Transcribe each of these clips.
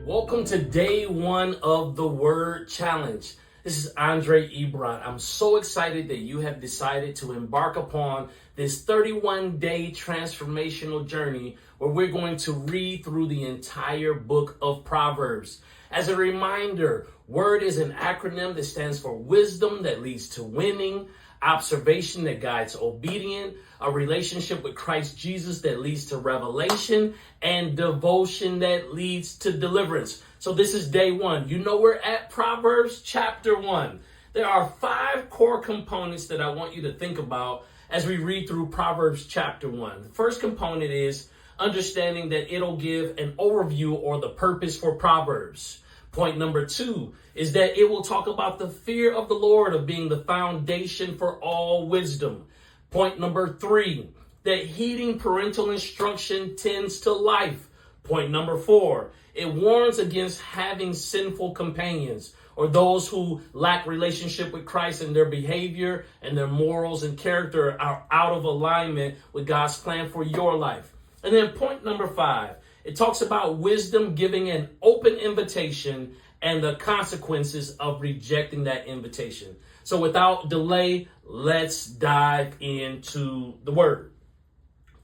Welcome to day one of the Word Challenge. This is Ebron. I'm so excited that you have decided to embark upon this 31-day transformational journey where we're going to read through the entire book of Proverbs. As a reminder, WORD is an acronym that stands for wisdom that leads to winning, observation that guides obedience, a relationship with Christ Jesus that leads to revelation, and devotion that leads to deliverance. So this is day one. You know we're at Proverbs chapter 1. There are 5 core components that I want you to think about as we read through Proverbs chapter 1. The first component is understanding that it'll give an overview or the purpose for Proverbs. Point number 2 is that it will talk about the fear of the Lord of being the foundation for all wisdom. Point number 3, that heeding parental instruction tends to life. Point number 4, it warns against having sinful companions or those who lack relationship with Christ and their behavior and their morals and character are out of alignment with God's plan for your life. And then point number 5, it talks about wisdom giving an open invitation and the consequences of rejecting that invitation. So without delay, let's dive into the word.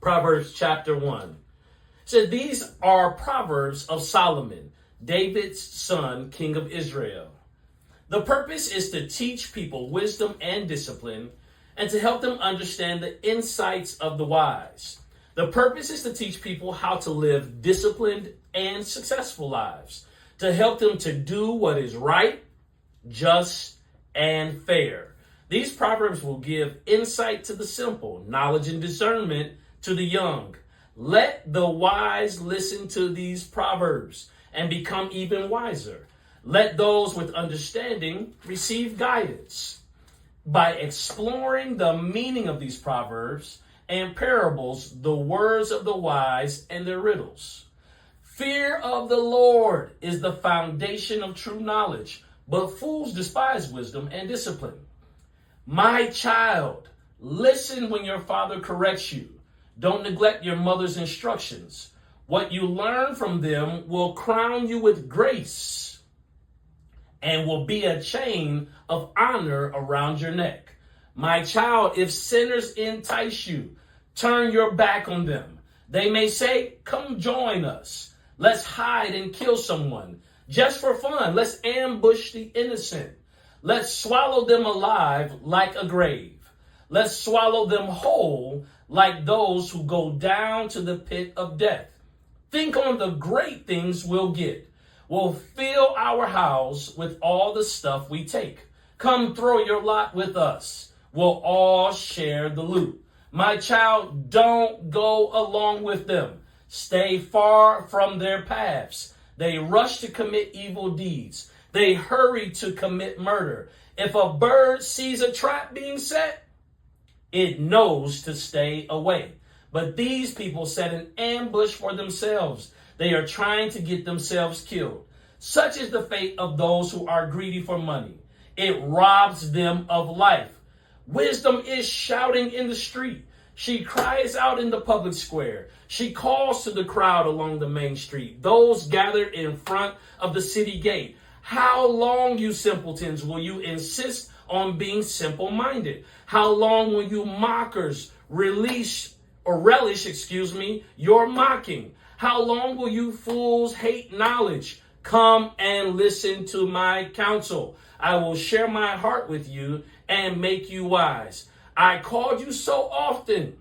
Proverbs chapter 1. So these are Proverbs of Solomon, David's son, king of Israel. The purpose is to teach people wisdom and discipline and to help them understand the insights of the wise. The purpose is to teach people how to live disciplined and successful lives, to help them to do what is right, just, and fair. These proverbs will give insight to the simple, knowledge and discernment to the young. Let the wise listen to these proverbs and become even wiser. Let those with understanding receive guidance. By exploring the meaning of these proverbs and parables, the words of the wise and their riddles. Fear of the Lord is the foundation of true knowledge, but fools despise wisdom and discipline. My child, listen when your father corrects you. Don't neglect your mother's instructions. What you learn from them will crown you with grace and will be a chain of honor around your neck. My child, if sinners entice you, turn your back on them. They may say, come join us. Let's hide and kill someone. Just for fun, let's ambush the innocent. Let's swallow them alive like a grave. Let's swallow them whole like those who go down to the pit of death. Think on the great things we'll get. We'll fill our house with all the stuff we take. Come throw your lot with us. We'll all share the loot. My child, don't go along with them. Stay far from their paths. They rush to commit evil deeds. They hurry to commit murder. If a bird sees a trap being set, it knows to stay away. But these people set an ambush for themselves. They are trying to get themselves killed. Such is the fate of those who are greedy for money. It robs them of life. Wisdom is shouting in the street. She cries out in the public square. She calls to the crowd along the main street, those gathered in front of the city gate. How long, you simpletons, will you insist on being simple-minded? How long will you mockers relish your mocking? How long will you fools hate knowledge? Come and listen to my counsel. I will share my heart with you and make you wise. I called you so often,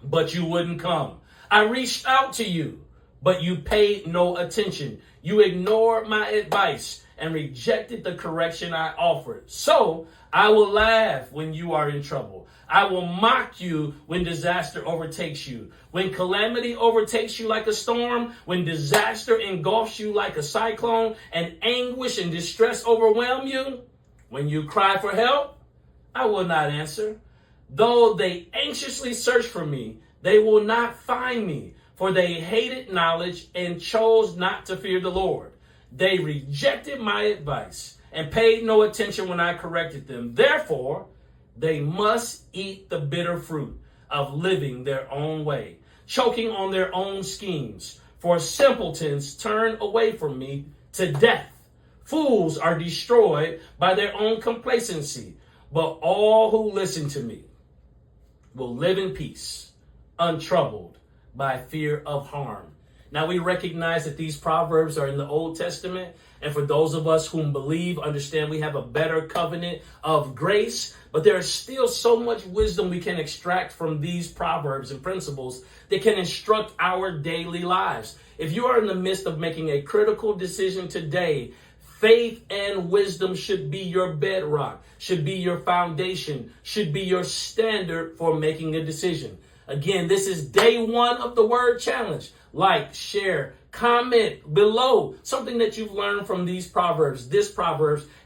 but you wouldn't come. I reached out to you, but you paid no attention. You ignored my advice and rejected the correction I offered. So I will laugh when you are in trouble. I will mock you when disaster overtakes you. When calamity overtakes you like a storm, when disaster engulfs you like a cyclone, and anguish and distress overwhelm you, when you cry for help, I will not answer. Though they anxiously search for me, they will not find me, for they hated knowledge and chose not to fear the Lord. They rejected my advice and paid no attention when I corrected them. Therefore, they must eat the bitter fruit of living their own way, choking on their own schemes. For simpletons turn away from me to death. Fools are destroyed by their own complacency, but all who listen to me will live in peace, untroubled by fear of harm. Now we recognize that these proverbs are in the Old Testament. And for those of us whom believe, understand we have a better covenant of grace. But there is still so much wisdom we can extract from these proverbs and principles that can instruct our daily lives. If you are in the midst of making a critical decision today, faith and wisdom should be your bedrock, should be your foundation, should be your standard for making a decision. Again, this is day one of the Word Challenge. Like, share, comment below something that you've learned from these proverbs,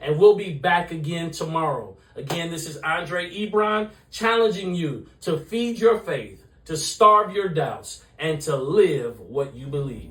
and we'll be back again tomorrow. Again, this is Andre Ebron challenging you to feed your faith, to starve your doubts, and to live what you believe.